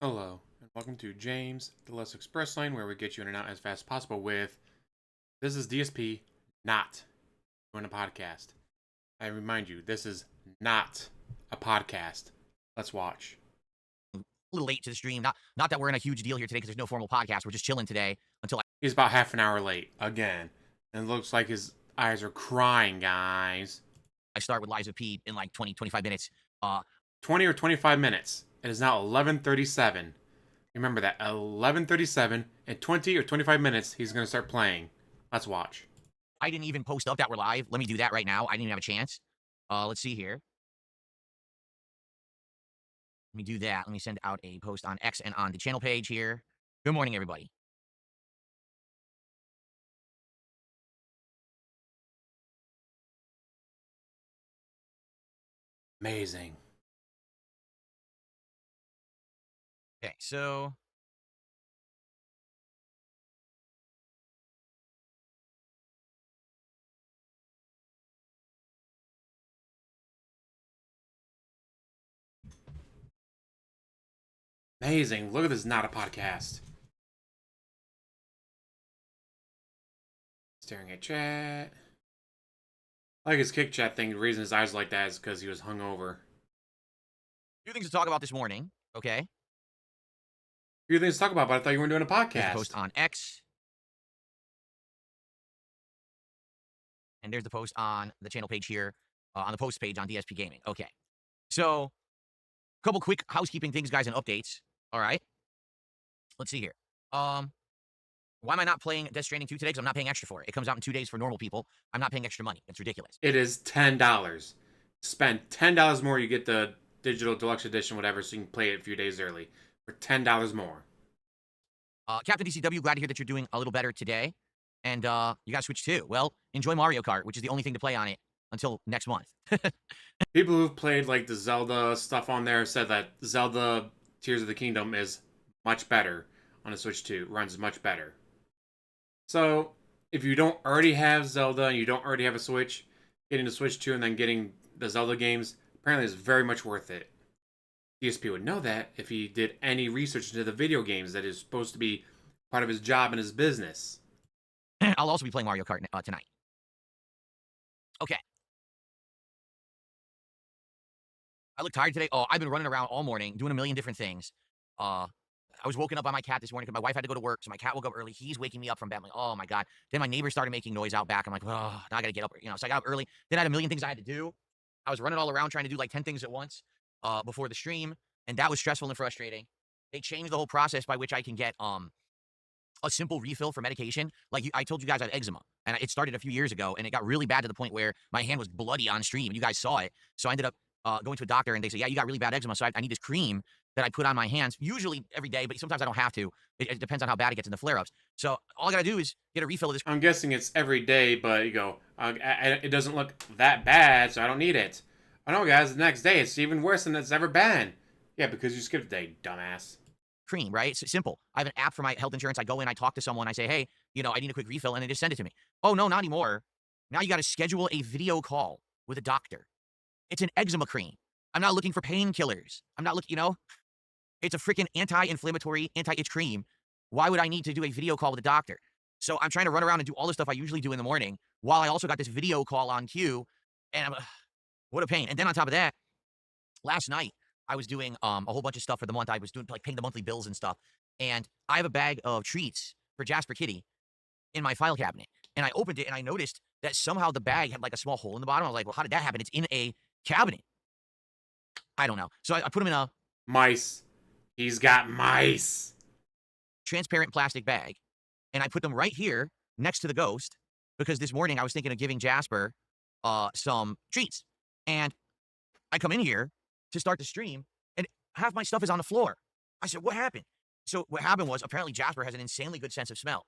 Hello, and welcome to James, the Less Express Lane, where we get you in and out as fast as possible with this is DSP, not doing a podcast. I remind you, this is not a podcast. Let's watch. A little late to the stream. Not that we're in a huge deal here today because there's no formal podcast. We're just chilling today until He's about half an hour late, again. And it looks like his eyes are crying, guys. I start with Lies of P in like 20-25 minutes. 20 or 25 minutes. It is now 11:37. Remember that, 11:37, in 20 or 25 minutes, he's going to start playing. Let's watch. I didn't even post up that we're live. Let me do that right now. I didn't even have a chance. Let's see here. Let me do that. Let me send out a post on X and on the channel page here. Good morning, everybody. Amazing. Okay, so Amazing. Look at this, not a podcast. Staring at chat. I like his kick chat thing. The reason his eyes like that is because he was hungover. few things to talk about this morning. Okay. Few things to talk about, but I thought you weren't doing a There's podcast. a post on X. And there's the post on the channel page here, on the post page on DSP Gaming. Okay. So, a couple quick housekeeping things, guys, and updates. All right. Let's see here. Why am I not playing Death Stranding 2 today? Because I'm not paying extra for it. It comes out in 2 days for normal people. I'm not paying extra money. It's ridiculous. It is $10. Spend $10 more, you get the digital deluxe edition, whatever, so you can play it a few days early for $10 more. Captain DCW, glad to hear that you're doing a little better today. And you got to Switch too. Well, enjoy Mario Kart, which is the only thing to play on it until next month. People who've played like the Zelda stuff on there said that Zelda Tears of the Kingdom is much better on the Switch 2. Runs much better. So, if you don't already have Zelda and you don't already have a Switch, getting the Switch 2 and then getting the Zelda games apparently is very much worth it. DSP would know that if he did any research into the video games that is supposed to be part of his job and his business. I'll also be playing Mario Kart tonight. Okay. I look tired today. Oh, I've been running around all morning doing a million different things. I was woken up by my cat this morning because my wife had to go to work, so my cat woke up early. He's waking me up from bed. I'm like, oh my God. Then my neighbors started making noise out back. I'm like, oh, now I got to get up. So I got up early. Then I had a million things I had to do. I was running all around trying to do like 10 things at once before the stream, and that was stressful and frustrating. They changed the whole process by which I can get a simple refill for medication. Like I told you guys, I have eczema, and it started a few years ago, and it got really bad to the point where my hand was bloody on stream, and you guys saw it. So I ended up going to a doctor, and they said, yeah, you got really bad eczema, so I need this cream that I put on my hands, usually every day, but sometimes I don't have to. It depends on how bad it gets in the flare-ups. So all I got to do is get a refill of this. I'm guessing it's every day, but you go, it doesn't look that bad, so I don't need it. Oh no, guys, the next day it's even worse than it's ever been. Yeah, because you skipped a day, dumbass. Cream, right? It's simple. I have an app for my health insurance. I go in, I talk to someone, I say, hey, I need a quick refill, and they just send it to me. Oh, no, not anymore. Now you got to schedule a video call with a doctor. It's an eczema cream. I'm not looking for painkillers. I'm not looking, it's a freaking anti-inflammatory, anti-itch cream. Why would I need to do a video call with a doctor? So I'm trying to run around and do all the stuff I usually do in the morning while I also got this video call on queue, and what a pain. And then on top of that, last night, I was doing a whole bunch of stuff for the month. I was doing like paying the monthly bills and stuff. And I have a bag of treats for Jasper Kitty in my file cabinet. And I opened it and I noticed that somehow the bag had like a small hole in the bottom. I was like, well, how did that happen? It's in a cabinet. I don't know. So I put them in a mice. He's got mice. Transparent plastic bag. And I put them right here next to the ghost because this morning I was thinking of giving Jasper some treats. And I come in here to start the stream, and half my stuff is on the floor. I said, what happened? So what happened was, apparently Jasper has an insanely good sense of smell,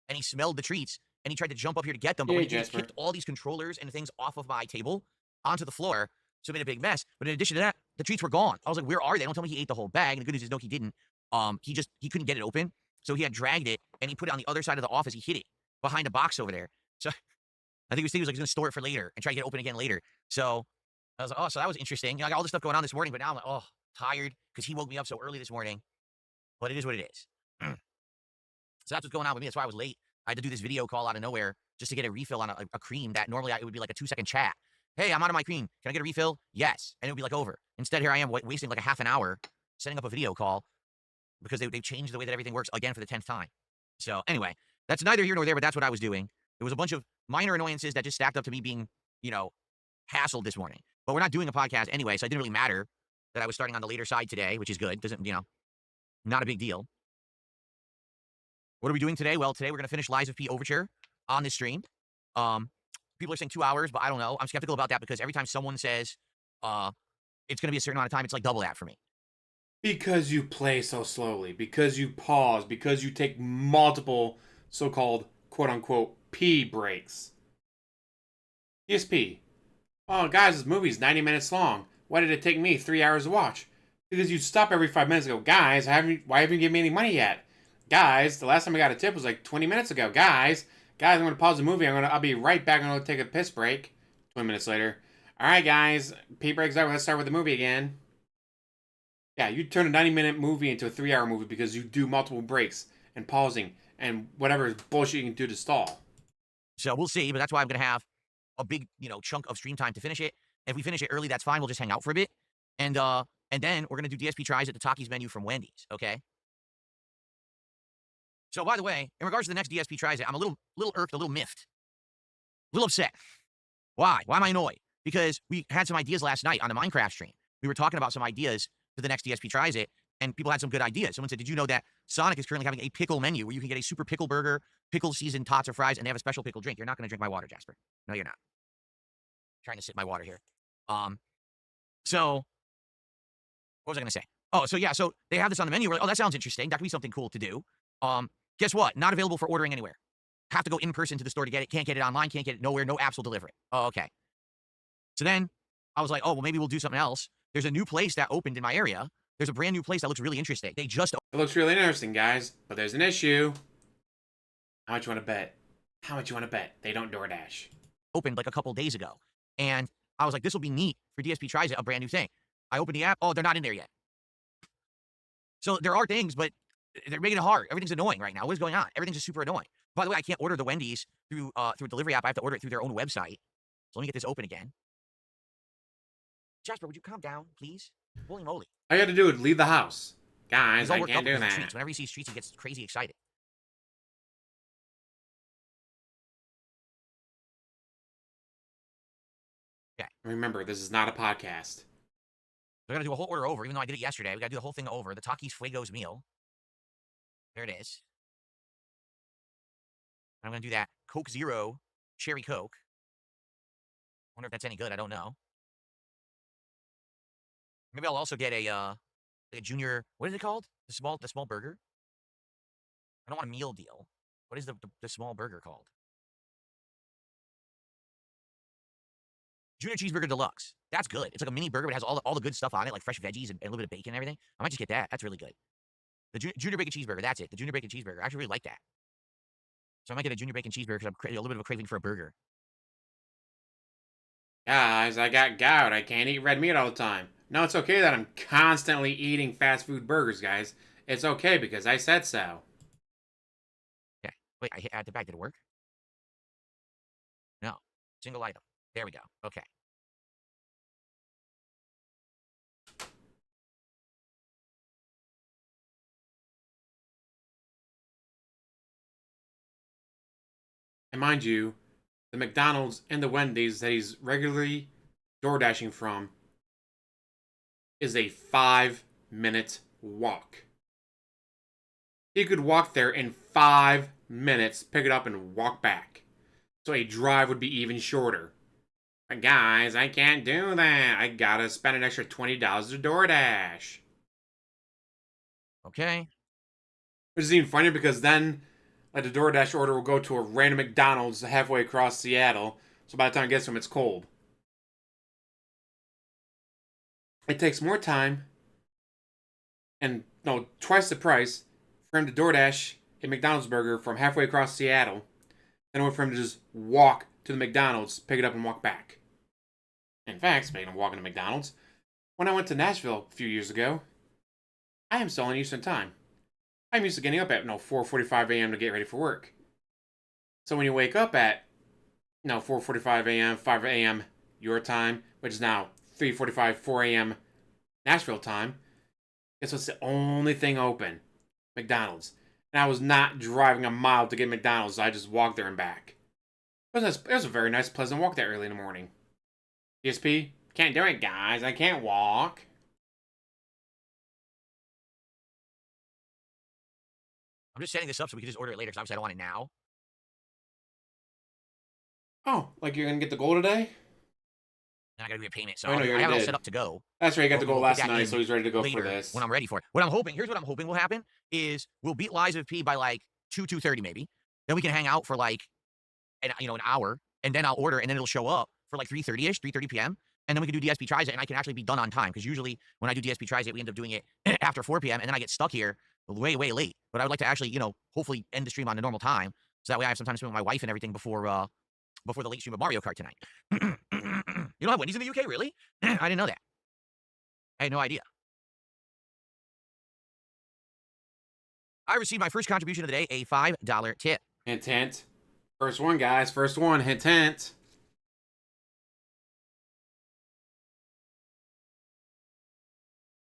and he smelled the treats, and he tried to jump up here to get them, but Yeah, when he Jasper kicked all these controllers and things off of my table onto the floor, so it made a big mess. But in addition to that, the treats were gone. I was like, where are they? Don't tell me he ate the whole bag. And the good news is, no, he didn't. He couldn't get it open, so he had dragged it, and he put it on the other side of the office. He hid it behind a box over there. So I think he was like, he's going to store it for later and try to get it open again later. So I was like, oh, so that was interesting. I got all this stuff going on this morning, but now I'm like, oh, tired because he woke me up so early this morning. but it is what it is. So that's what's going on with me. That's why I was late. I had to do this video call out of nowhere just to get a refill on a cream that normally it would be like a 2-second chat. Hey, I'm out of my cream. Can I get a refill? Yes. And it would be like over. Instead, here I am wasting like a half an hour setting up a video call because they've changed the way that everything works again for the 10th time. So anyway, that's neither here nor there, but that's what I was doing. There was a bunch of minor annoyances that just stacked up to me being, hassled this morning. But we're not doing a podcast anyway, so it didn't really matter that I was starting on the later side today, which is good. Doesn't, not a big deal. What are we doing today? Well, today we're going to finish Lies of P Overture on this stream. People are saying 2 hours, but I don't know. I'm skeptical about that because every time someone says it's going to be a certain amount of time, it's like double that for me. Because you play so slowly, because you pause, because you take multiple so-called quote-unquote P breaks. DSP. Oh, guys, this movie's 90 minutes long. Why did it take me 3 hours to watch? Because you stop every 5 minutes and go, guys, why haven't you given me any money yet? Guys, the last time I got a tip was like 20 minutes ago. Guys, I'm going to pause the movie. I'll be right back. I'm going to take a piss break. 20 minutes later. All right, guys, P break's over. Let's start with the movie again. Yeah, you turn a 90-minute movie into a 3-hour movie because you do multiple breaks and pausing and whatever bullshit you can do to stall. So we'll see, but that's why I'm going to have a big, chunk of stream time to finish it. If we finish it early, that's fine. We'll just hang out for a bit. And then we're going to do DSP Tries at the Takis menu from Wendy's, okay? So, by the way, in regards to the next DSP Tries It, I'm a little irked, a little miffed, a little upset. Why? Why am I annoyed? Because we had some ideas last night on the Minecraft stream. We were talking about some ideas for the next DSP Tries It, and people had some good ideas. Someone said, did you know that Sonic is currently having a pickle menu where you can get a super pickle burger, pickle seasoned tots or fries, and they have a special pickle drink? You're not going to drink my water, Jasper. No, you're not. I'm trying to sip my water here. So, what was I going to say? Oh, so yeah, so they have this on the menu. We're like, oh, that sounds interesting. That could be something cool to do. Guess what? Not available for ordering anywhere. Have to go in person to the store to get it. Can't get it online. Can't get it nowhere. No apps will deliver it. Oh, okay. So then I was like, oh, well, maybe we'll do something else. There's a new place that opened in my area. There's a brand new place that looks really interesting. They just... It looks really interesting, guys, but there's an issue. How much you want to bet? How much you want to bet? They don't DoorDash. Opened like a couple days ago. And I was like, this will be neat for DSP Tries It, a brand new thing. I opened the app. Oh, they're not in there yet. So there are things, but they're making it hard. Everything's annoying right now. What is going on? Everything's just super annoying. By the way, I can't order the Wendy's through a delivery app. I have to order it through their own website. So let me get this open again. Jasper, would you calm down, please? Holy moly. All you have to do is leave the house. Guys, I worked can't up do with that. Treats. Whenever he sees treats, he gets crazy excited. Okay. Remember, this is not a podcast. We're going to do a whole order over, even though I did it yesterday. We got to do the whole thing over. The Takis Fuegos meal. There it is. I'm going to do that Coke Zero Cherry Coke. Wonder if that's any good. I don't know. Maybe I'll also get a junior... What is it called? The small burger? I don't want a meal deal. What is the small burger called? Junior Cheeseburger Deluxe. That's good. It's like a mini burger, but it has all the good stuff on it, like fresh veggies and a little bit of bacon and everything. I might just get that. That's really good. The Junior Bacon Cheeseburger. That's it. The Junior Bacon Cheeseburger. I actually really like that. So I might get a Junior Bacon Cheeseburger because I'm a little bit of a craving for a burger. Guys, I got gout. I can't eat red meat all the time. No, it's okay that I'm constantly eating fast food burgers, guys. It's okay because I said so. Okay. Wait, I hit add to bag. Did it work? No. Single item. There we go. Okay. And mind you, the McDonald's and the Wendy's that he's regularly door dashing from is a 5-minute walk. He could walk there in 5 minutes, pick it up, and walk back. So a drive would be even shorter. But guys, I can't do that. I gotta spend an extra $20 to DoorDash. Okay. Which is even funnier because then like the DoorDash order will go to a random McDonald's halfway across Seattle. So by the time it gets to him, it's cold. It takes more time and no, twice the price for him to DoorDash a McDonald's burger from halfway across Seattle than it would for him to just walk to the McDonald's, pick it up, and walk back. In fact, speaking of walking to McDonald's, when I went to Nashville a few years ago, I am still on Eastern Time. I'm used to getting up at 4:45 a.m. to get ready for work. So when you wake up at 4:45 a.m., 5 a.m. your time, which is now 3:45, 4 a.m. Nashville time, guess what's the only thing open? McDonald's. And I was not driving a mile to get McDonald's. I just walked there and back. It was a very nice, pleasant walk that early in the morning. DSP, can't do it, guys. I can't walk. I'm just setting this up so we can just order it later because obviously I don't want it now. Oh, like you're gonna get the goal today? And I gotta do a payment, so Oh, no, I you have it already all did. set up to go. That's right, you got the goal We'll last put that night, in so he's ready to go for later this. when I'm ready for it. What I'm hoping, here's what I'm hoping will happen, is we'll beat Lies of P by like 2:30 maybe. Then we can hang out for like an hour, and then I'll order, and then it'll show up for like 3:30ish, 3:30 p.m. And then we can do DSP Tries It, and I can actually be done on time. Because usually when I do DSP Tries It, we end up doing it after 4 p.m. and then I get stuck here way, way late. But I would like to actually, hopefully end the stream on the normal time, so that way I have some time to spend with my wife and everything before the late stream of Mario Kart tonight. You don't have Wendy's in the UK, really? I didn't know that. I had no idea. I received my first contribution of the day, a $5 tip. Hint, hint. First one, guys. First one. Hint, hint.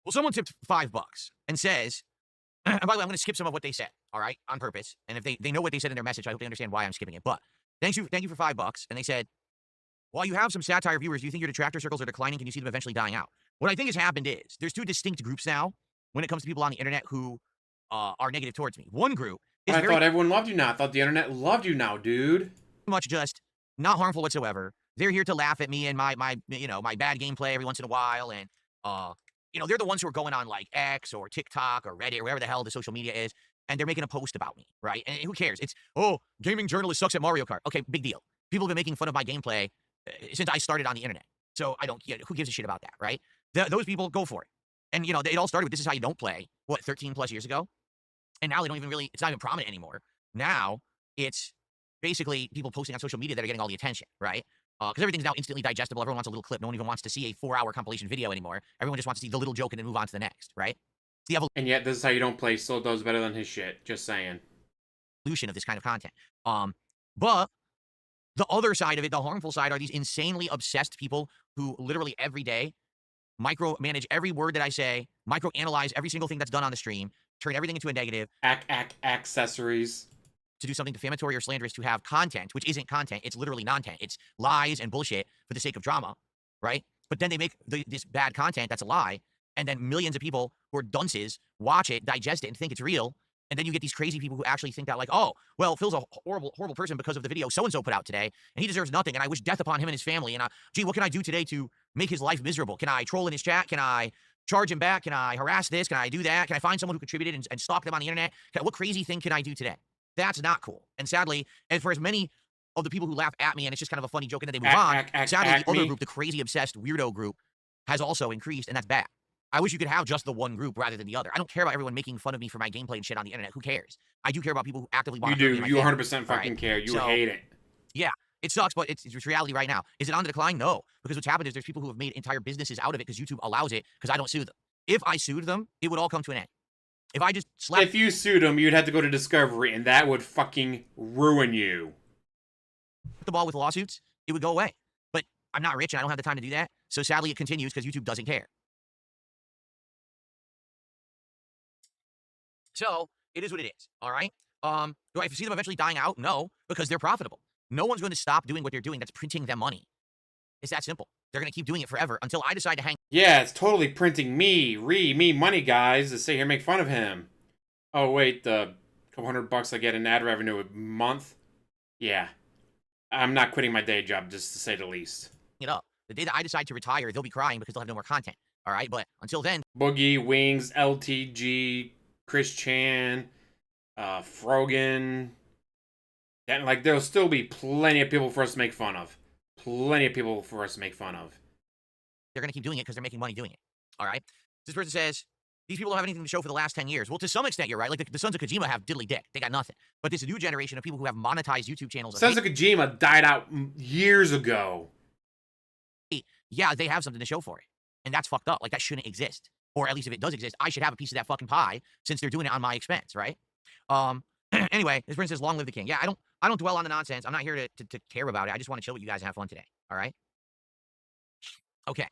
Well, someone tipped $5 and says, and by the way, I'm going to skip some of what they said, all right, on purpose. And if they know what they said in their message, I hope they understand why I'm skipping it. But thank you for $5. And they said, while you have some satire viewers, do you think your detractor circles are declining? Can you see them eventually dying out? What I think has happened is there's two distinct groups now when it comes to people on the internet who are negative towards me. One group is I thought everyone loved you now. I thought the internet loved you now, dude. much just not harmful whatsoever. They're here to laugh at me and my bad gameplay every once in a while, and they're the ones who are going on like X or TikTok or Reddit or wherever the hell the social media is, and they're making a post about me, right? And who cares? It's, gaming journalist sucks at Mario Kart. Okay, big deal. People have been making fun of my gameplay since I started on the internet. So who gives a shit about that, right? Those people go for it. And, it all started with this is how you don't play, 13 plus years ago? And now they don't even really, it's not even prominent anymore. Now it's basically people posting on social media that are getting all the attention, right? Because everything's now instantly digestible. Everyone wants a little clip. No one even wants to see a 4-hour compilation video anymore. Everyone just wants to see the little joke and then move on to the next, right? It's the And yet, this is how you don't play. Still does better than his shit. Just saying. evolution of this kind of content. But the other side of it, the harmful side, are these insanely obsessed people who literally every day micromanage every word that I say, microanalyze every single thing that's done on the stream, turn everything into a negative. Accessories. To do something defamatory or slanderous to have content, which isn't content. It's literally non-content. It's lies and bullshit for the sake of drama, right? But then they make this bad content that's a lie, and then millions of people who are dunces watch it, digest it, and think it's real. And then you get these crazy people who actually think that, like, oh, well, Phil's a horrible, horrible person because of the video so-and-so put out today, and he deserves nothing, and I wish death upon him and his family, and gee, what can I do today to make his life miserable? Can I troll in his chat? Can I charge him back? Can I harass this? Can I do that? Can I find someone who contributed and stalk them on the internet? What crazy thing can I do today? That's not cool. And sadly, and for as many of the people who laugh at me, and it's just kind of a funny joke, and then they move on, sadly, the other group, the crazy, obsessed, weirdo group, has also increased, and that's bad. I wish you could have just the one group rather than the other. I don't care about everyone making fun of me for my gameplay and shit on the internet. Who cares? I do care about people who actively want to hurt me. You do. You 100% fucking care. You hate it. Yeah, it sucks, but it's reality right now. Is it on the decline? No. Because what's happened is there's people who have made entire businesses out of it because YouTube allows it because I don't sue them. If I sued them, it would all come to an end. If I just slapped... If you sued them, you'd have to go to Discovery, and that would fucking ruin you. The ball with lawsuits, it would go away. But I'm not rich, and I don't have the time to do that. So sadly, it continues because YouTube doesn't care. So it is what it is, all right? Do I see them eventually dying out? No, because they're profitable. No one's going to stop doing what they're doing that's printing them money. It's that simple. They're going to keep doing it forever until I decide to hang... Yeah, it's totally printing me money, guys, to sit here and make fun of him. Oh, wait, the couple $100 I get in ad revenue a month? Yeah. I'm not quitting my day job, just to say the least. It up. The day that I decide to retire, they'll be crying because they'll have no more content, all right? But until then... Boogie, Wings, LTG, Chris Chan, Frogan... And, like, there'll still be plenty of people for us to make fun of. Plenty of people for us to make fun of. They're going to keep doing it because they're making money doing it. All right? This person says, these people don't have anything to show for the last 10 years. Well, to some extent, you're right. Like, the sons of Kojima have diddly dick. They got nothing. But this new generation of people who have monetized YouTube channels... Sons of Kojima died out years ago. Yeah, they have something to show for it. And that's fucked up. Like, that shouldn't exist. or at least if it does exist, I should have a piece of that fucking pie since they're doing it on my expense, right? Anyway, this person says, "Long live the king." Yeah, I don't dwell on the nonsense. I'm not here to care about it. I just want to chill with you guys and have fun today. All right? Okay.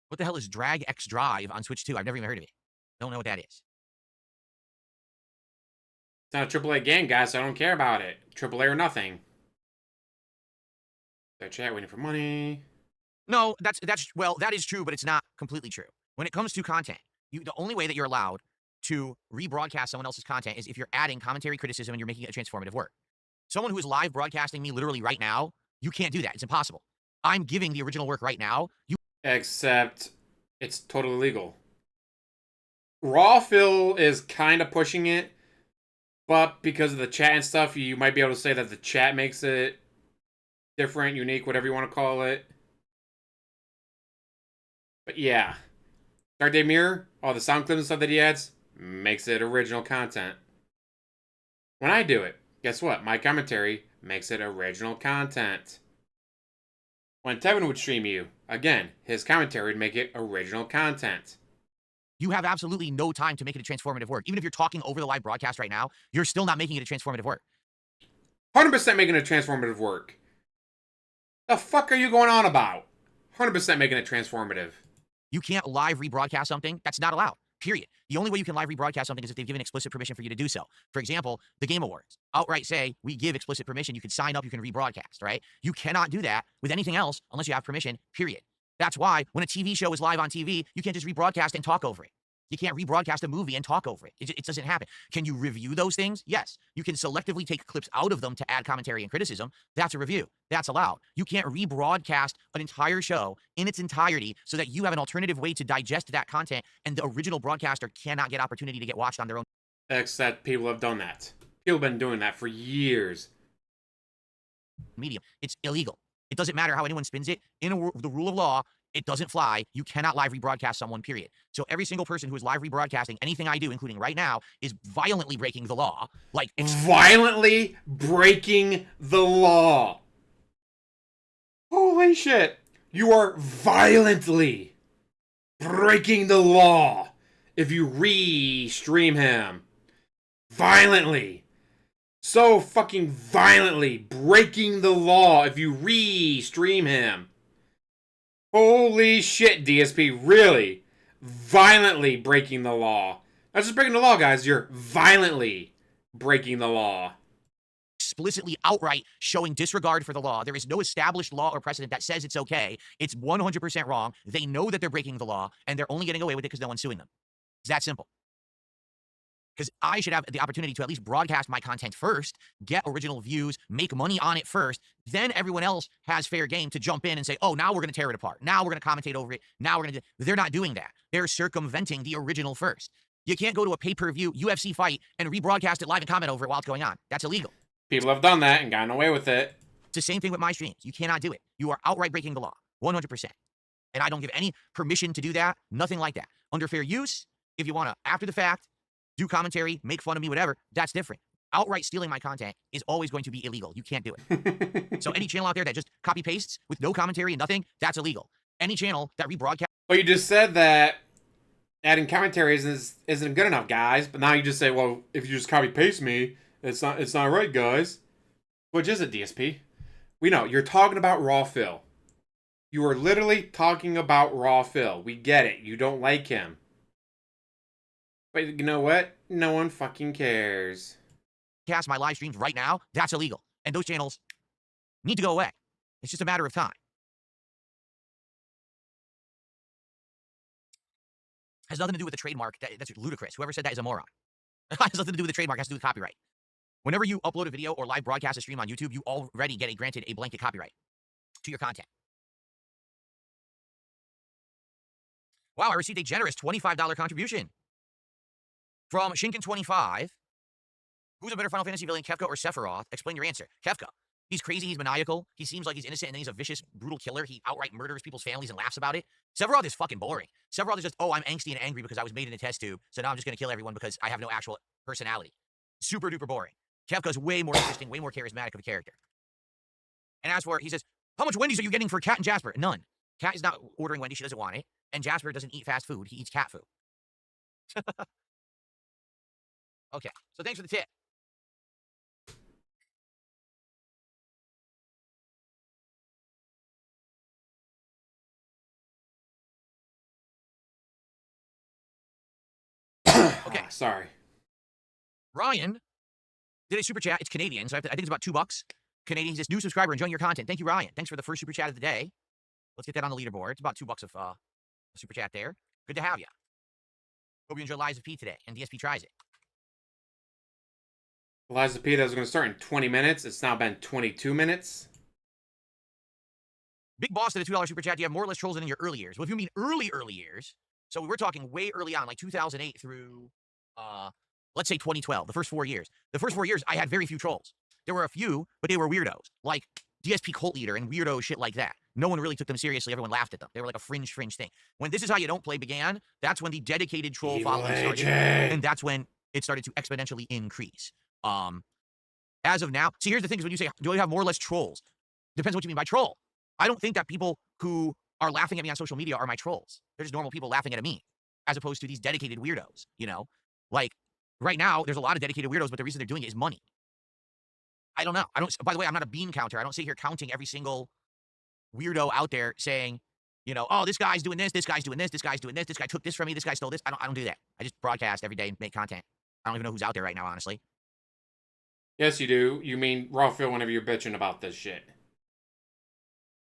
What the hell is Drag X Drive on Switch 2? I've never even heard of it. Don't know what that is. It's not a AAA game, guys, so I don't care about it. AAA or nothing. Their chat waiting for money. No, well, that is true, but it's not completely true. When it comes to content, the only way that you're allowed to rebroadcast someone else's content is if you're adding commentary, criticism, and you're making it a transformative work. Someone who is live broadcasting me literally right now, you can't do that. It's impossible. I'm giving the original work right now. Except it's totally legal. Raw Phil is kind of pushing it, but because of the chat and stuff, you might be able to say that the chat makes it different, unique, whatever you want to call it. But yeah. Dark Day Mirror, all the sound clips and stuff that he adds, makes it original content. When I do it, guess what? My commentary makes it original content. When Tevin would stream you, again, his commentary would make it original content. You have absolutely no time to make it a transformative work. Even if you're talking over the live broadcast right now, you're still not making it a transformative work. 100% making a transformative work. The fuck are you going on about? 100% making it transformative. You can't live rebroadcast something. That's not allowed. Period. The only way you can live rebroadcast something is if they've given explicit permission for you to do so. For example, the Game Awards outright say, we give explicit permission. You can sign up, you can rebroadcast, right? You cannot do that with anything else unless you have permission, period. That's why when a TV show is live on TV, you can't just rebroadcast and talk over it. You can't rebroadcast a movie and talk over it. It doesn't happen. Can you review those things? Yes. You can selectively take clips out of them to add commentary and criticism. That's a review. That's allowed. You can't rebroadcast an entire show in its entirety so that you have an alternative way to digest that content and the original broadcaster cannot get opportunity to get watched on their own. Except people have done that. People have been doing that for years. Medium. It's illegal. It doesn't matter how anyone spins it. In the rule of law, it doesn't fly. You cannot live rebroadcast someone, period. So every single person who is live rebroadcasting anything I do, including right now, is violently breaking the law. Like, it's violently breaking the law. Holy shit. You are violently breaking the law if you re-stream him. Violently. So fucking violently breaking the law if you re-stream him. Holy shit, DSP, really? Violently breaking the law. Not just breaking the law, guys, you're violently breaking the law. Explicitly outright showing disregard for the law. There is no established law or precedent that says it's okay. It's 100% wrong. They know that they're breaking the law, and they're only getting away with it because no one's suing them. It's that simple. Because I should have the opportunity to at least broadcast my content first, get original views, make money on it first. Then everyone else has fair game to jump in and say, oh, now we're going to tear it apart. Now we're going to commentate over it. Now we're going to do. They're not doing that. They're circumventing the original first. You can't go to a pay-per-view UFC fight and rebroadcast it live and comment over it while it's going on. That's illegal. People have done that and gotten away with it. It's the same thing with my streams. You cannot do it. You are outright breaking the law, 100%. And I don't give any permission to do that. Nothing like that. Under fair use, if you want to, after the fact, do commentary, make fun of me, whatever, that's different. Outright stealing my content is always going to be illegal. You can't do it. So any channel out there that just copy pastes with no commentary and nothing, that's illegal. Any channel that rebroadcasts. Well, you just said that adding commentary isn't good enough, guys. But now you just say, well, if you just copy paste me, it's not right, guys. Which is it, DSP? We know you're talking about Raw Phil. You are literally talking about Raw Phil. We get it. You don't like him. But you know what? No one fucking cares. Cast my live streams right now, that's illegal. And those channels need to go away. It's just a matter of time. Has nothing to do with the trademark. That's ludicrous. Whoever said that is a moron. It has nothing to do with the trademark. It has to do with copyright. Whenever you upload a video or live broadcast a stream on YouTube, you already get granted a blanket copyright to your content. Wow, I received a generous $25 contribution from Shinken25. Who's a better Final Fantasy villain, Kefka or Sephiroth? Explain your answer. Kefka. He's crazy, he's maniacal, he seems like he's innocent, and then he's a vicious, brutal killer. He outright murders people's families and laughs about it. Sephiroth is fucking boring. Sephiroth is just, oh, I'm angsty and angry because I was made in a test tube, so now I'm just gonna kill everyone because I have no actual personality. Super duper boring. Kefka's way more interesting, way more charismatic of a character. and asks for, he says, how much Wendy's are you getting for Cat and Jasper? None. Cat is not ordering Wendy's. She doesn't want it. And Jasper doesn't eat fast food. He eats cat food. Okay, so thanks for the tip. Okay. Sorry. Ryan did a super chat. It's Canadian, so I think it's about $2. Canadian, he says, new subscriber, enjoying your content. Thank you, Ryan. Thanks for the first super chat of the day. Let's get that on the leaderboard. It's about $2 of super chat there. Good to have you. Hope you enjoy Lies of P today, and DSP tries it. Lies of P that was going to start in 20 minutes. It's now been 22 minutes. Big Boss did a $2 super chat. Do you have more or less trolls than in your early years? Well, if you mean early years, so we're talking way early on, like 2008 through, let's say 2012, the first 4 years. The first 4 years, I had very few trolls. There were a few, but they were weirdos, like DSP Cult Leader and weirdo shit like that. No one really took them seriously. Everyone laughed at them. They were like a fringe thing. When This Is How You Don't Play began, that's when the dedicated troll following started, and that's when it started to exponentially increase. As of now, see, here's the thing: is when you say, do I have more or less trolls? Depends what you mean by troll. I don't think that people who are laughing at me on social media are my trolls. They're just normal people laughing at me, as opposed to these dedicated weirdos. You know, like right now, there's a lot of dedicated weirdos, but the reason they're doing it is money. I don't know. By the way, I'm not a bean counter. I don't sit here counting every single weirdo out there saying, you know, oh, this guy's doing this, this guy's doing this, this guy's doing this, this guy took this from me, this guy stole this. I don't do that. I just broadcast every day and make content. I don't even know who's out there right now, honestly. Yes, you do. You mean Raw Phil whenever you're bitching about this shit.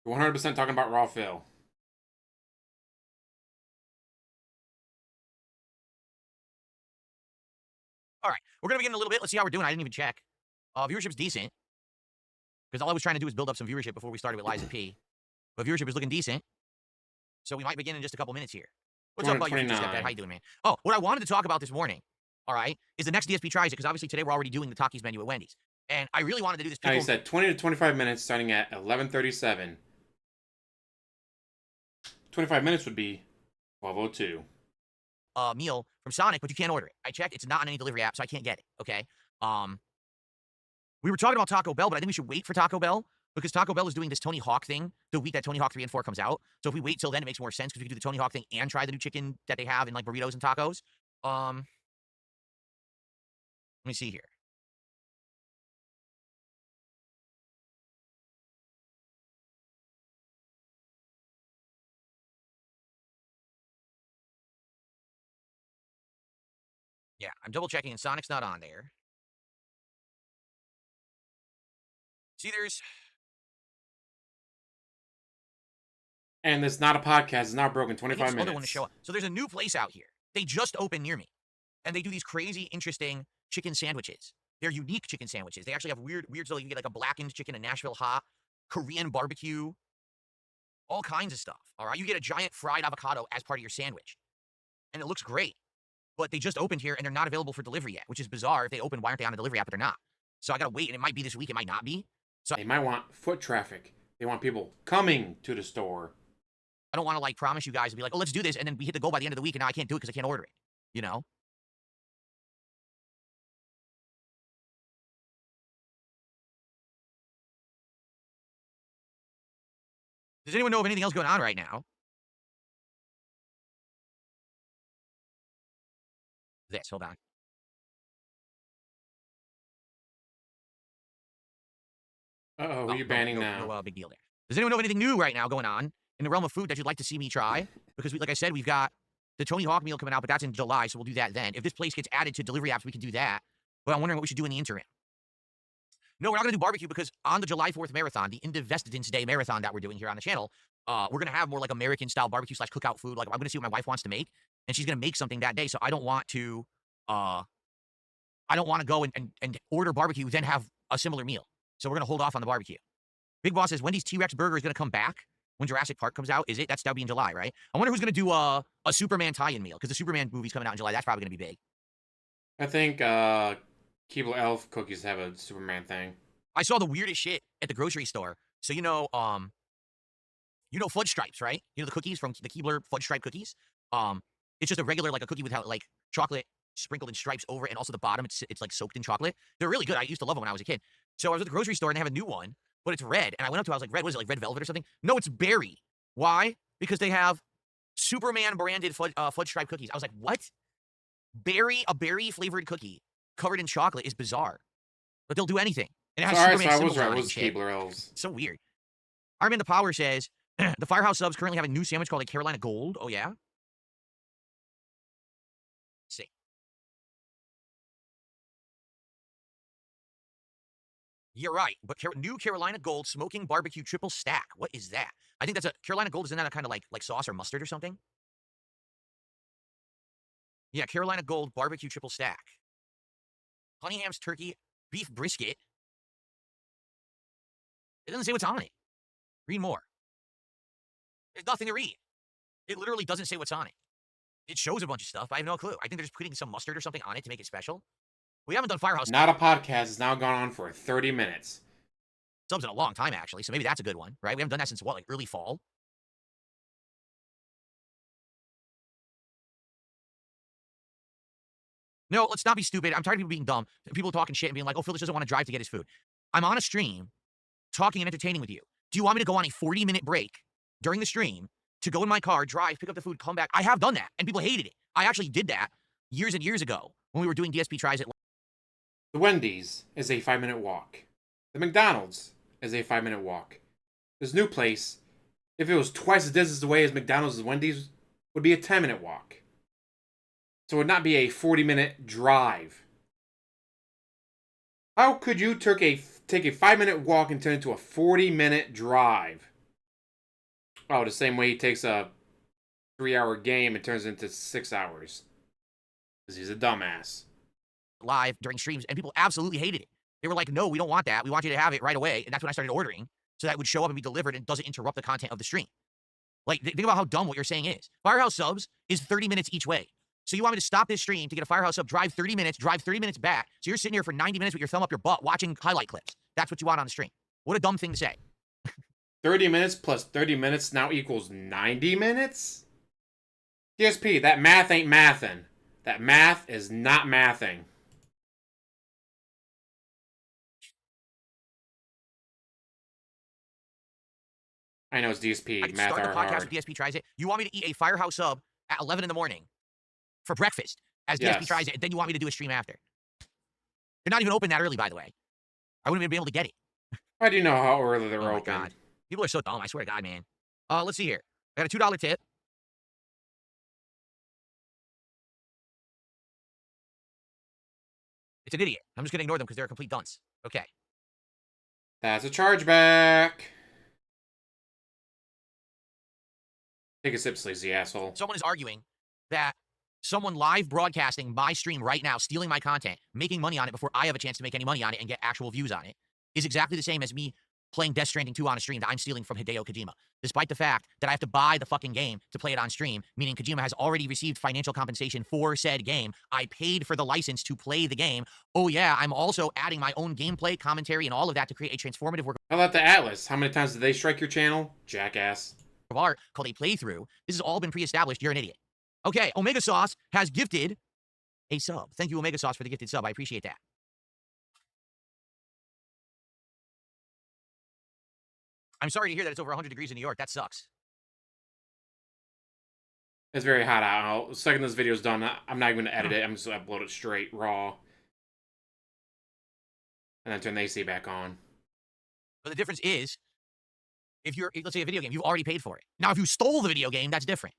You're 100% talking about Raw Phil. All right, we're going to begin in a little bit. Let's see how we're doing. I didn't even check. Viewership's decent, because all I was trying to do is build up some viewership before we started with Liza P. But viewership is looking decent, so we might begin in just a couple minutes here. What's up, buddy? How you doing, man? Oh, what I wanted to talk about this morning, all right, is the next DSP tries it, because obviously today we're already doing the Takis menu at Wendy's. And I really wanted to do this. Now, you said 20 to 25 minutes starting at 11:37. 25 minutes would be 12:02. Meal from Sonic, but you can't order it. I checked. It's not on any delivery app, so I can't get it, okay? We were talking about Taco Bell, but I think we should wait for Taco Bell, because Taco Bell is doing this Tony Hawk thing the week that Tony Hawk 3 and 4 comes out. So if we wait till then, it makes more sense, because we can do the Tony Hawk thing and try the new chicken that they have in, like, burritos and tacos. Let me see here. Yeah, I'm double checking, and Sonic's not on there. See, there's... And it's not a podcast. It's not broken. 25 minutes. Other one to show up. So there's a new place out here. They just opened near me, and they do these crazy, interesting chicken sandwiches. They're unique chicken sandwiches. They actually have weird. So you get like a blackened chicken, a Nashville hot, Korean barbecue, all kinds of stuff. All right, you get a giant fried avocado as part of your sandwich, and it looks great. But they just opened here, and they're not available for delivery yet, which is bizarre. If they open, why aren't they on a delivery app? But they're not. So I gotta wait, and it might be this week. It might not be. So they might want foot traffic. They want people coming to the store. I don't want to, like, promise you guys to be like, oh, let's do this, and then we hit the goal by the end of the week, and now I can't do it because I can't order it. You know? Does anyone know of anything else going on right now? Hold on. Uh-oh, who are you banning now? No big deal there. Does anyone know of anything new right now going on in the realm of food that you'd like to see me try? Because, like I said, we've got the Tony Hawk meal coming out, but that's in July, so we'll do that then. If this place gets added to delivery apps, we can do that. But I'm wondering what we should do in the interim. No, we're not going to do barbecue, because on the July 4th marathon, the Indivestidence Day marathon that we're doing here on the channel, we're going to have more like American-style barbecue / cookout food. Like, I'm going to see what my wife wants to make, and she's going to make something that day, so I don't want to go and order barbecue, then have a similar meal. So we're going to hold off on the barbecue. Big Boss says, Wendy's T-Rex burger is going to come back when Jurassic Park comes out. Is it? That'll be in July, right? I wonder who's going to do a Superman tie-in meal, because the Superman movie's coming out in July. That's probably going to be big. I think Keebler Elf cookies have a Superman thing. I saw the weirdest shit at the grocery store. So you know Fudge Stripes, right? You know the cookies from the Keebler Fudge Stripe cookies? It's just a regular, like, a cookie with like chocolate sprinkled in stripes over it, and also the bottom, it's like soaked in chocolate. They're really good. I used to love them when I was a kid. So I was at the grocery store, and they have a new one but it's red. And I went up to it, I was like, red, what is it, like red velvet or something? No, it's berry. Why? Because they have Superman branded fudge stripe cookies. I was like, what? A berry flavored cookie covered in chocolate is bizarre. But they'll do anything. And it has Sorry, Superman I was symbols right. on It it and was shit. Keebler Elves. It's so weird. Armin the Power says, the Firehouse subs currently have a new sandwich called a Carolina Gold. Oh, yeah? Let's see. You're right, but new Carolina Gold smoking barbecue triple stack. What is that? I think that's a Carolina Gold. Isn't that a kind of like sauce or mustard or something? Yeah, Carolina Gold barbecue triple stack. Honey Ham's turkey beef brisket. It doesn't say what's on it. Read more. There's nothing to read. It literally doesn't say what's on it. It shows a bunch of stuff, but I have no clue. I think they're just putting some mustard or something on it to make it special. We haven't done Firehouse. Not a podcast. It's now gone on for 30 minutes. Subs in a long time, actually, so maybe that's a good one, right? We haven't done that since, what, like early fall? No, let's not be stupid. I'm tired of people being dumb. People talking shit and being like, oh, Phil just doesn't want to drive to get his food. I'm on a stream talking and entertaining with you. Do you want me to go on a 40-minute break during the stream to go in my car, drive, pick up the food, come back? I have done that, and people hated it. I actually did that years and years ago when we were doing DSP Tries at. The Wendy's is a 5-minute walk. The McDonald's is a 5-minute walk. This new place, if it was twice as distance away as McDonald's and Wendy's, would be a 10-minute walk. So it would not be a 40-minute drive. How could you take a 5-minute walk and turn it into a 40-minute drive? Oh, the same way he takes a 3-hour game and turns it into 6 hours. Because he's a dumbass. Live during streams, and people absolutely hated it. They were like, no, we don't want that. We want you to have it right away. And that's when I started ordering, so that it would show up and be delivered and doesn't interrupt the content of the stream. Like, think about how dumb what you're saying is. Firehouse subs is 30 minutes each way. So you want me to stop this stream to get a Firehouse sub, drive 30 minutes back. So you're sitting here for 90 minutes with your thumb up your butt watching highlight clips. That's what you want on the stream. What a dumb thing to say. 30 minutes plus 30 minutes now equals 90 minutes? DSP, that math ain't mathin'. That math is not mathing. I know it's DSP. I can Math start are the podcast hard. with DSP Tries It. You want me to eat a Firehouse sub at 11 in the morning for breakfast as DSP Yes. Tries It, and then you want me to do a stream after. They're not even open that early, by the way. I wouldn't even be able to get it. How do you know how early they're Oh my open? God. People are so dumb. I swear to God, man. Let's see here. I got a $2 tip. It's an idiot. I'm just going to ignore them because they're a complete dunce. Okay. That's a chargeback. Take a sip, sleazy asshole. Someone is arguing that someone live broadcasting my stream right now, stealing my content, making money on it before I have a chance to make any money on it and get actual views on it, is exactly the same as me playing Death Stranding 2 on a stream that I'm stealing from Hideo Kojima, despite the fact that I have to buy the fucking game to play it on stream, meaning Kojima has already received financial compensation for said game. I paid for the license to play the game. Oh yeah, I'm also adding my own gameplay, commentary, and all of that to create a transformative work How about the Atlas? How many times did they strike your channel? Jackass. of art called a playthrough. This has all been pre-established. You're an idiot. Okay, Omega Sauce has gifted a sub. Thank you, Omega Sauce, for the gifted sub. I appreciate that. I'm sorry to hear that it's over 100 degrees in New York. That sucks. It's very hot out. The second this video's done, I'm not even going to edit it. I'm just going to upload it straight, raw. And then turn the AC back on. But the difference is, if you're, let's say, a video game, you've already paid for it. Now, if you stole the video game, that's different.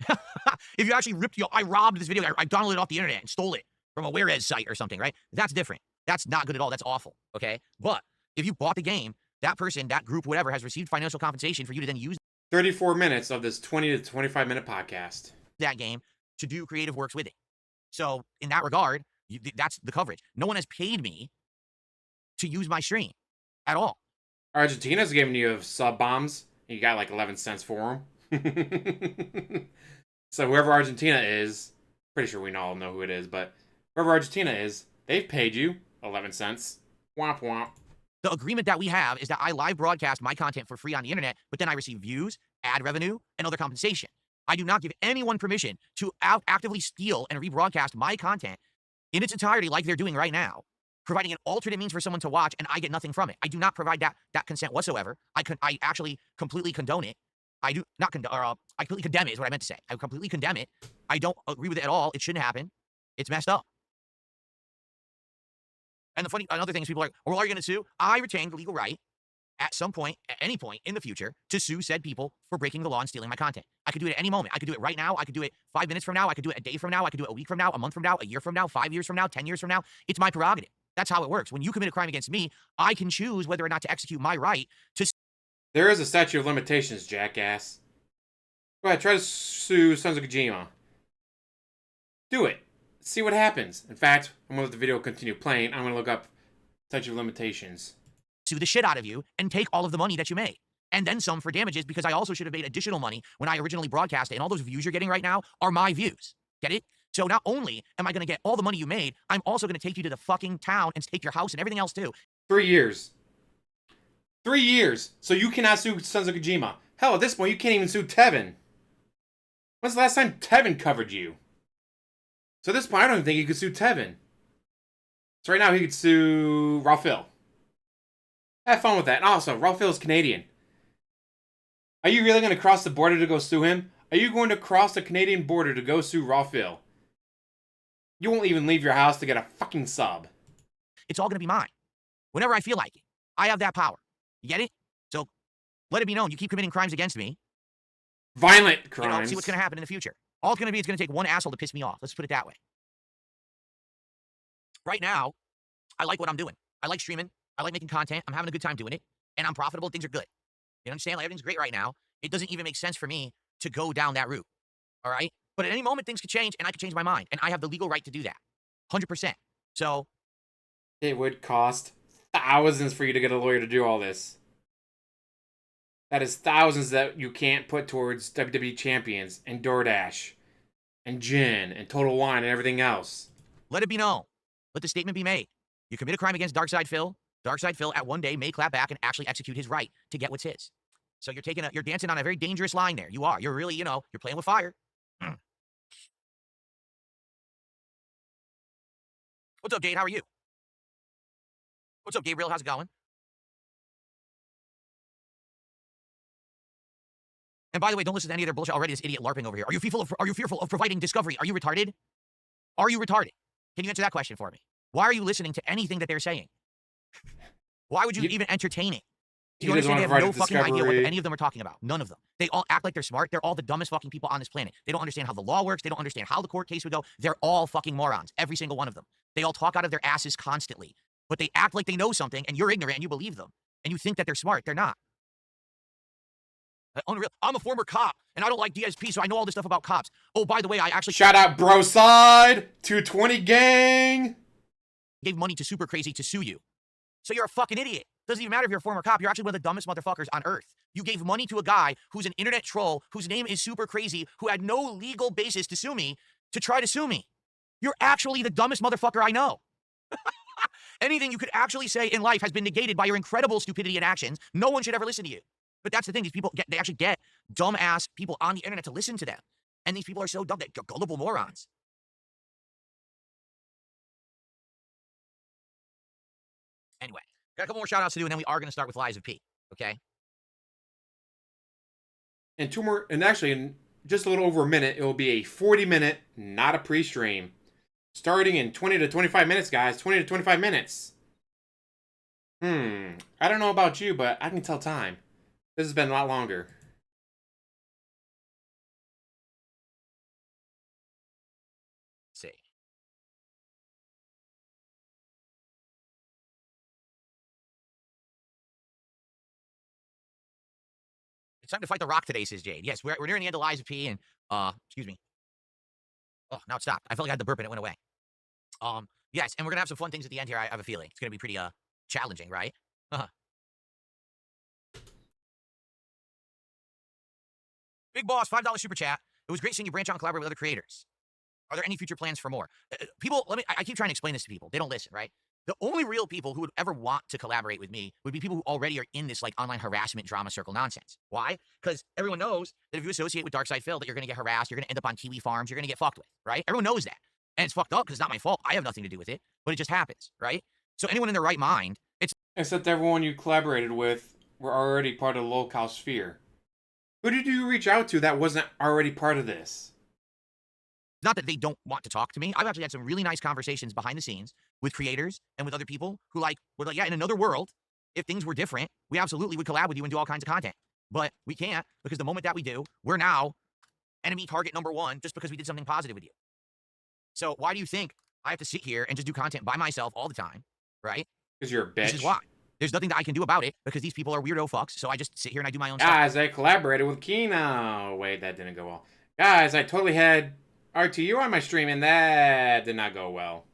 If you actually ripped, I robbed this video game, I downloaded it off the internet and stole it from a Whereas site or something, right? That's different. That's not good at all. That's awful, okay? But if you bought the game, that person, that group, whatever, has received financial compensation for you to then use 34 minutes of this 20 to 25 minute podcast. that game to do creative works with it. So, in that regard, that's the coverage. No one has paid me to use my stream at all. Argentina's giving you sub bombs. You got like 11 cents for them. So whoever Argentina is, pretty sure we all know who it is, but whoever Argentina is, they've paid you 11 cents. Womp womp. The agreement that we have is that I live broadcast my content for free on the internet, but then I receive views, ad revenue, and other compensation. I do not give anyone permission to actively steal and rebroadcast my content in its entirety like they're doing right now providing an alternate means for someone to watch, and I get nothing from it. I do not provide that consent whatsoever. I actually completely condone it. I do not condone, or I completely condemn it is what I meant to say. I completely condemn it. I don't agree with it at all. It shouldn't happen. It's messed up. And another thing is people are like, well, are you going to sue? I retain the legal right at some point, at any point in the future, to sue said people for breaking the law and stealing my content. I could do it at any moment. I could do it right now. I could do it 5 minutes from now. I could do it a day from now. I could do it a week from now, a month from now, a year from now, 5 years from now, 10 years from now. It's my prerogative. That's how it works. When you commit a crime against me, I can choose whether or not to execute my right to. There is a statute of limitations, jackass. Go ahead, try to sue Sons of Kojima. Do it. See what happens. In fact, I'm going to let the video continue playing. I'm going to look up statute of limitations. Sue the shit out of you and take all of the money that you made. And then some for damages, because I also should have made additional money when I originally broadcast it. And all those views you're getting right now are my views. Get it? So not only am I going to get all the money you made, I'm also going to take you to the fucking town and take your house and everything else too. 3 years. 3 years. So you cannot sue Sons of Kojima. Hell, at this point, you can't even sue Tevin. When's the last time Tevin covered you? So at this point, I don't even think you could sue Tevin. So right now, he could sue Ralphil. Have fun with that. And also, Ralphil's Canadian. Are you really going to cross the border to go sue him? Are you going to cross the Canadian border to go sue Ralphil? You won't even leave your house to get a fucking sub. It's all going to be mine. Whenever I feel like it. I have that power. You get it? So, let it be known, you keep committing crimes against me. Violent crimes. You know, see what's going to happen in the future. All it's going to be, it's going to take one asshole to piss me off. Let's put it that way. Right now, I like what I'm doing. I like streaming. I like making content. I'm having a good time doing it. And I'm profitable. Things are good. You understand? Like, everything's great right now. It doesn't even make sense for me to go down that route. All right? But at any moment, things could change, and I could change my mind. And I have the legal right to do that. 100%. So. It would cost thousands for you to get a lawyer to do all this. That is thousands that you can't put towards WWE Champions and DoorDash and Gin and Total Wine and everything else. Let it be known. Let the statement be made. You commit a crime against Darkside Phil. Darkside Phil at one day may clap back and actually execute his right to get what's his. So you're dancing on a very dangerous line there. You are. You're really, you're playing with fire. What's up, Dade? How are you? What's up, Gabriel? How's it going? And by the way, don't listen to any of their bullshit already. This idiot LARPing over here. Are you fearful of providing discovery? Are you retarded? Are you retarded? Can you answer that question for me? Why are you listening to anything that they're saying? Why would you even entertain it? Do you understand they have no fucking idea what any of them are talking about? None of them. They all act like they're smart. They're all the dumbest fucking people on this planet. They don't understand how the law works. They don't understand how the court case would go. They're all fucking morons. Every single one of them. They all talk out of their asses constantly. But they act like they know something, and you're ignorant, and you believe them. And you think that they're smart. They're not. Unreal. I'm a former cop, and I don't like DSP, so I know all this stuff about cops. Oh, by the way, I actually... Shout out Broside! 220 gang! Gave money to Super Crazy to sue you. So you're a fucking idiot. Doesn't even matter if you're a former cop. You're actually one of the dumbest motherfuckers on earth. You gave money to a guy who's an internet troll, whose name is Super Crazy, who had no legal basis to sue me, to try to sue me. You're actually the dumbest motherfucker I know. Anything you could actually say in life has been negated by your incredible stupidity and actions. No one should ever listen to you. But that's the thing. These people they actually get dumbass people on the internet to listen to them. And these people are so dumb. They're gullible morons. Anyway, got a couple more shout outs to do, and then we are going to start with Lies of P. Okay? And two more, and actually, in just a little over a minute, it will be a 40-minute, not a pre-stream. Starting in 20 to 25 minutes, guys. 20 to 25 minutes. I don't know about you, but I can tell time. This has been a lot longer. Let's see. It's time to fight the Rock today, says Jade. Yes, we're nearing the end of Lies of P, and, excuse me. Oh, now it stopped. I felt like I had the burp and it went away. Yes, and we're going to have some fun things at the end here, I have a feeling. It's going to be pretty, challenging, right? Big Boss, $5 super chat. It was great seeing you branch out and collaborate with other creators. Are there any future plans for more? People, I keep trying to explain this to people. They don't listen, right? The only real people who would ever want to collaborate with me would be people who already are in this, like, online harassment drama circle nonsense. Why? Because everyone knows that if you associate with Darkside Phil, that you're going to get harassed, you're going to end up on Kiwi farms, you're going to get fucked with, right? Everyone knows that. And it's fucked up because it's not my fault. I have nothing to do with it, but it just happens, right? So anyone in their right mind, it's Except everyone you collaborated with were already part of the local sphere. Who did you reach out to that wasn't already part of this? not that they don't want to talk to me. I've actually had some really nice conversations behind the scenes with creators and with other people who were like, yeah, in another world, if things were different, we absolutely would collab with you and do all kinds of content. But we can't, because the moment that we do, we're now enemy target number one just because we did something positive with you. So why do you think I have to sit here and just do content by myself all the time, right? Because you're a bitch. This is why. There's nothing that I can do about it because these people are weirdo fucks. So I just sit here and I do my own stuff. Guys, I collaborated with Kino. Wait, that didn't go well. Guys, I totally had RTU on my stream and that did not go well.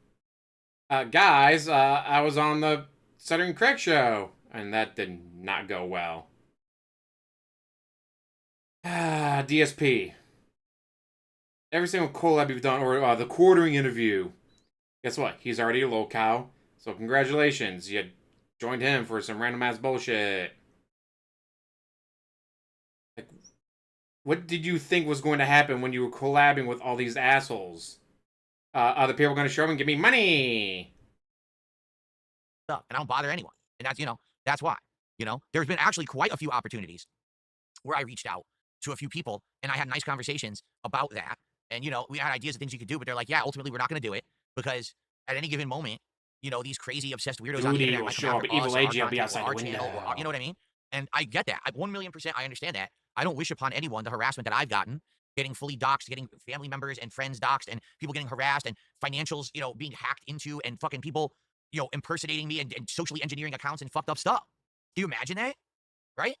Guys, I was on the Southern Craig show and that did not go well. DSP. Every single collab you've done, or the quartering interview, guess what? He's already a locale. So congratulations. You joined him for some random ass bullshit. Like, what did you think was going to happen when you were collabing with all these assholes? Other people going to show up and give me money. And I don't bother anyone. And that's, that's why. There's been actually quite a few opportunities where I reached out to a few people and I had nice conversations about that. And, we had ideas of things you could do, but they're like, yeah, ultimately we're not going to do it because at any given moment, these crazy obsessed weirdos on the internet might come after us, evil our AG will be content, outside our the window. channel, or, you know what I mean? And I get that. 1,000,000% I understand that. I don't wish upon anyone the harassment that I've gotten, getting fully doxxed, getting family members and friends doxxed, and people getting harassed, and financials, being hacked into, and fucking people, impersonating me and socially engineering accounts and fucked up stuff. Can you imagine that? Right?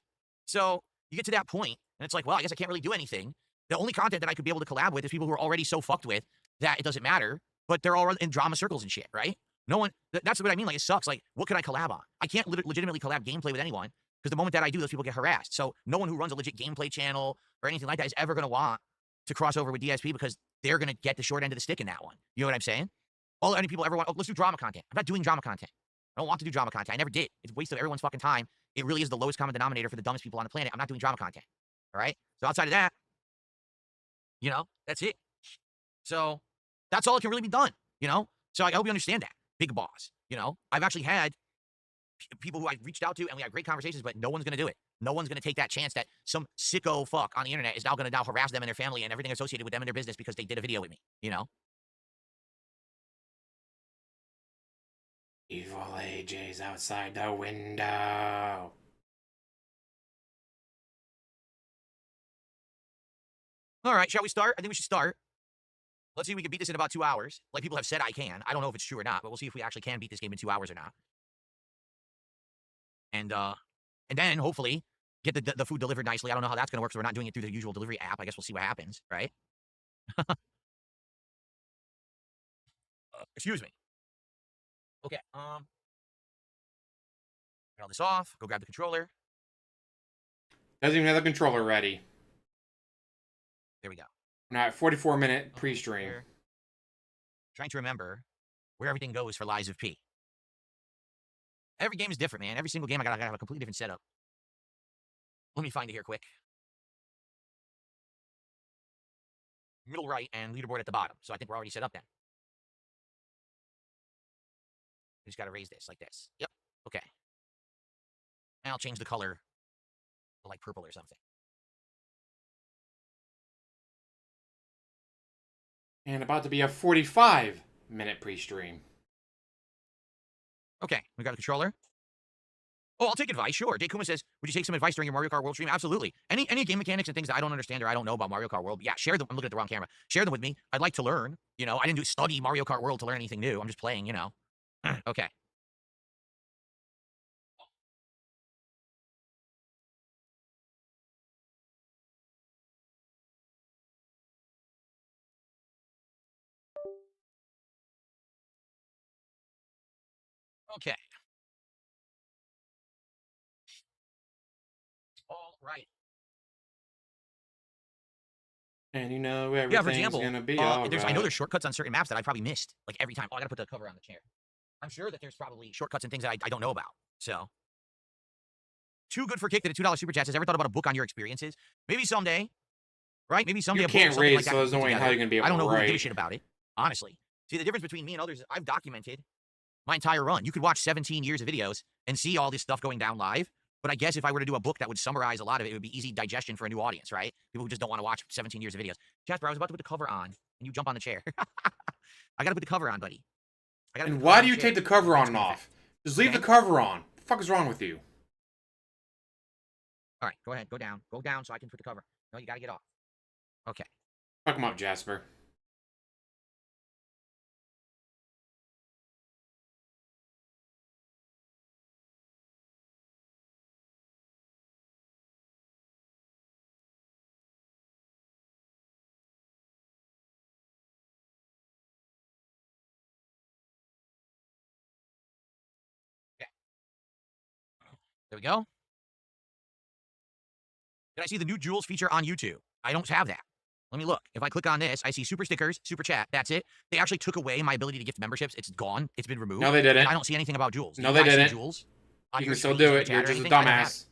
So you get to that point, and it's like, well, I guess I can't really do anything. The only content that I could be able to collab with is people who are already so fucked with that it doesn't matter, but they're all in drama circles and shit, right? No one, that's what I mean. Like, it sucks. Like, what can I collab on? I can't legitimately collab gameplay with anyone because the moment that I do, those people get harassed. So no one who runs a legit gameplay channel or anything like that is ever going to want to cross over with DSP because they're going to get the short end of the stick in that one. You know what I'm saying? All any people ever want, oh, let's do drama content. I'm not doing drama content. I don't want to do drama content. I never did. It's a waste of everyone's fucking time. It really is the lowest common denominator for the dumbest people on the planet. I'm not doing drama content. All right? So outside of that, that's it. So that's all that can really be done, So I hope you understand that. Big boss, I've actually had people who I reached out to and we had great conversations, but no one's going to do it. No one's going to take that chance that some sicko fuck on the internet is now going to harass them and their family and everything associated with them and their business because they did a video with me, Evil AJ's outside the window. All right, shall we start? I think we should start. Let's see if we can beat this in about 2 hours. Like people have said I can. I don't know if it's true or not, but we'll see if we actually can beat this game in 2 hours or not. And then hopefully get the food delivered nicely. I don't know how that's gonna work, so we're not doing it through the usual delivery app. I guess we'll see what happens, right? Excuse me. Okay. Turn all this off. Go grab the controller. Doesn't even have the controller ready. There we go. Now at 44-minute pre-stream. Trying to remember where everything goes for Lies of P. Every game is different, man. Every single game I gotta have a completely different setup. Let me find it here quick. Middle right and leaderboard at the bottom. So I think we're already set up then. We just gotta raise this like this. Yep. Okay. And I'll change the color to like purple or something. And about to be a 45-minute pre-stream. Okay, we got a controller. Oh, I'll take advice, sure. Jay Kuma says, would you take some advice during your Mario Kart World stream? Absolutely. Any game mechanics and things that I don't understand or I don't know about Mario Kart World, yeah, share them. I'm looking at the wrong camera. Share them with me. I'd like to learn. I didn't study Mario Kart World to learn anything new. I'm just playing, Okay. Okay. All right. And everything's gonna be all right. I know there's shortcuts on certain maps that I probably missed. Like every time. Oh, I gotta put the cover on the chair. I'm sure that there's probably shortcuts and things that I don't know about. So. Too good for kick that a $2 super chat says, ever thought about a book on your experiences? Maybe someday. Right? Maybe someday you a book can't or something read, like that. So there's no way how you're gonna be able to I don't know write. who would give a shit about it. Honestly. See, the difference between me and others is I've documented my entire run. You could watch 17 years of videos and see all this stuff going down live. But I guess if I were to do a book that would summarize a lot of it, it would be easy digestion for a new audience, right? People who just don't want to watch 17 years of videos. Jasper, I was about to put the cover on, and you jump on the chair. I got to put the cover on, buddy. And why do you take the cover on and off? Just leave the cover on. What the fuck is wrong with you? All right, go ahead. Go down. Go down so I can put the cover. No, you got to get off. Okay. Fuck him up, Jasper. There we go. Did I see the new Jewels feature on YouTube? I don't have that. Let me look. If I click on this, I see super stickers, super chat. That's it. They actually took away my ability to gift memberships. It's gone. It's been removed. No, they didn't. I don't see anything about Jewels. No, they didn't. Jewels you can still do it. You're just a dumbass.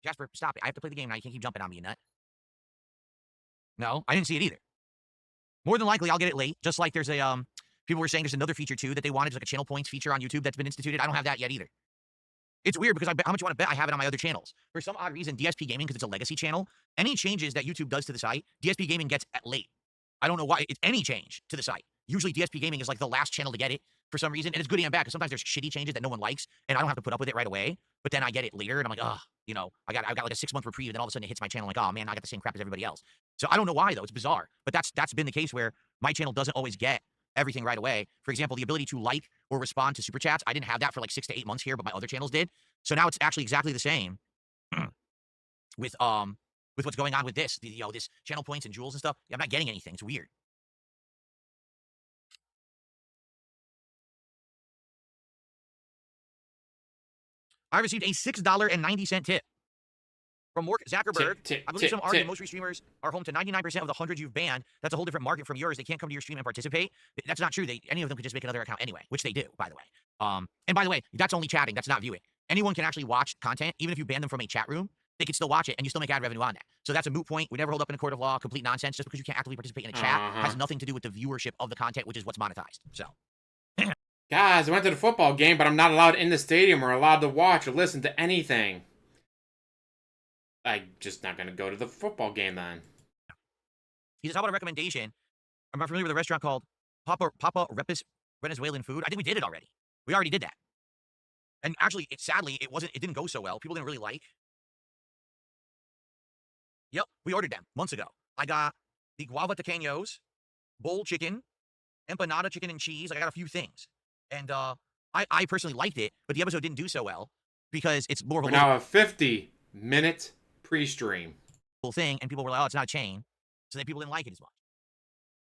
Jasper, stop it. I have to play the game now. You can't keep jumping on me, you nut. No, I didn't see it either. More than likely, I'll get it late. Just like there's a, people were saying there's another feature too that they wanted, like a channel points feature on YouTube that's been instituted. I don't have that yet either. It's weird because how much you want to bet I have it on my other channels. For some odd reason, DSP Gaming, because it's a legacy channel, any changes that YouTube does to the site, DSP Gaming gets at late. I don't know why. It's any change to the site. Usually DSP Gaming is like the last channel to get it for some reason. And it's good and bad because sometimes there's shitty changes that no one likes and I don't have to put up with it right away. But then I get it later and I'm like, oh, you know, I got like a 6-month reprieve. And then all of a sudden it hits my channel like, oh man, I got the same crap as everybody else. So I don't know why though. It's bizarre. But that's been the case where my channel doesn't always get everything right away. For example, the ability to like or respond to super chats. I didn't have that for like 6 to 8 months here, but my other channels did. So now it's actually exactly the same with what's going on with this, this channel points and jewels and stuff. I'm not getting anything. It's weird. I received a $6.90 tip from Mark Zuckerberg. I believe some already most streamers are home to 99% of the 100 you've banned. That's a whole different market from yours. They can't come to your stream and participate. That's not true. Any of them could just make another account anyway, which they do, by the way. And by the way, that's only chatting. That's not viewing. Anyone can actually watch content, even if you ban them from a chat room. They can still watch it, and you still make ad revenue on that. So that's a moot point. We never hold up in a court of law. Complete nonsense. Just because you can't actively participate in a chat has nothing to do with the viewership of the content, which is what's monetized. So. Guys, I went to the football game, but I'm not allowed in the stadium or allowed to watch or listen to anything. I'm just not going to go to the football game then. He says, how about a recommendation? I'm not familiar with a restaurant called Papa Repis Venezuelan Food. I think we did it already. We already did that. And actually, sadly, it didn't go so well. People didn't really like. Yep, we ordered them months ago. I got the guava taqueños, bowl chicken, empanada chicken and cheese. I got a few things. And I personally liked it, but the episode didn't do so well because it's more of a now a 50-minute pre-stream thing, and people were like, "Oh, it's not a chain," so then people didn't like it as much.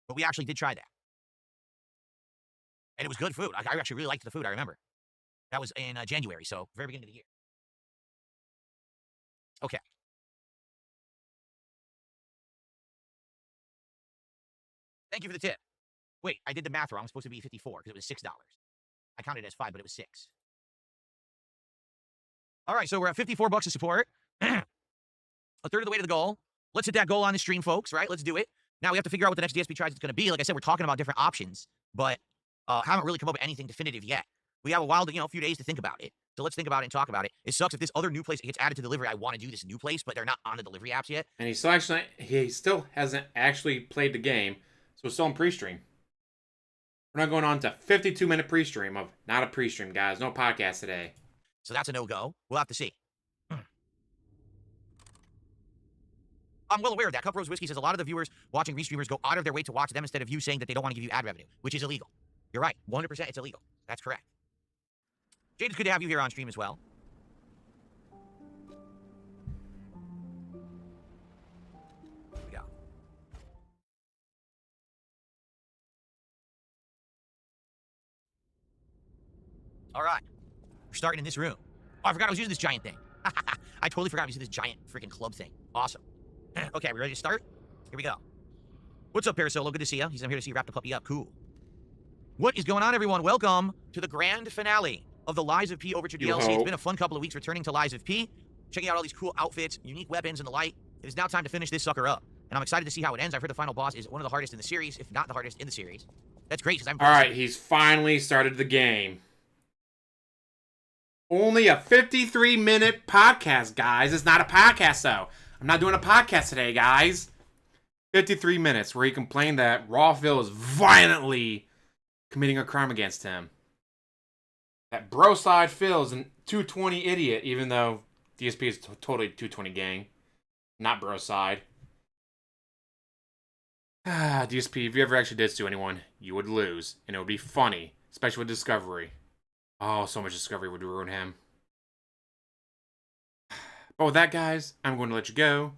But we actually did try that, and it was good food. I actually really liked the food. I remember that was in January, so very beginning of the year. Okay. Thank you for the tip. Wait, I did the math wrong. It's supposed to be 54 because it was $6. I counted it as 5, but it was 6. All right, so we're at 54 bucks of support. A third of the way to the goal. Let's hit that goal on the stream, folks, right? Let's do it. Now we have to figure out what the next DSP Tries is going to be. Like I said, we're talking about different options, but haven't really come up with anything definitive yet. We have a few days to think about it. So let's think about it and talk about it. It sucks if this other new place gets added to delivery. I want to do this new place, but they're not on the delivery apps yet. And he still hasn't actually played the game, so it's still in pre-stream. We're not going on to 52-minute pre-stream of not a pre-stream, guys. No podcast today. So that's a no-go. We'll have to see. I'm well aware of that. Cup Rose Whiskey says a lot of the viewers watching restreamers go out of their way to watch them instead of you saying that they don't want to give you ad revenue, which is illegal. You're right. 100% it's illegal. That's correct. Jade, it's good to have you here on stream as well. Here we go. All right. We're starting in this room. Oh, I forgot I was using this giant thing. I totally forgot I was using this giant freaking club thing. Awesome. Okay, we ready to start? Here we go. What's up, Parasolo? Good to see you. I'm here to see you wrap the puppy up. Cool. What is going on, everyone? Welcome to the grand finale of the Lies of P Overture DLC. It's been a fun couple of weeks returning to Lies of P, checking out all these cool outfits, unique weapons, and the like. It is now time to finish this sucker up, and I'm excited to see how it ends. I've heard the final boss is one of the hardest in the series, if not the hardest in the series. That's great because I'm All right, he's finally started the game. Only a 53-minute podcast, guys. It's not a podcast, though. I'm not doing a podcast today, guys. 53 minutes where he complained that Raw Phil is violently committing a crime against him. That bro side Phil is a 220 idiot, even though DSP is totally 220 gang. Not bro side. DSP, if you ever actually did this to anyone, you would lose. And it would be funny. Especially with Discovery. Oh, so much Discovery would ruin him. But with that, guys, I'm going to let you go.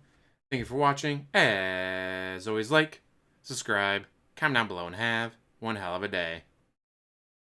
Thank you for watching. As always, like, subscribe, comment down below, and have one hell of a day.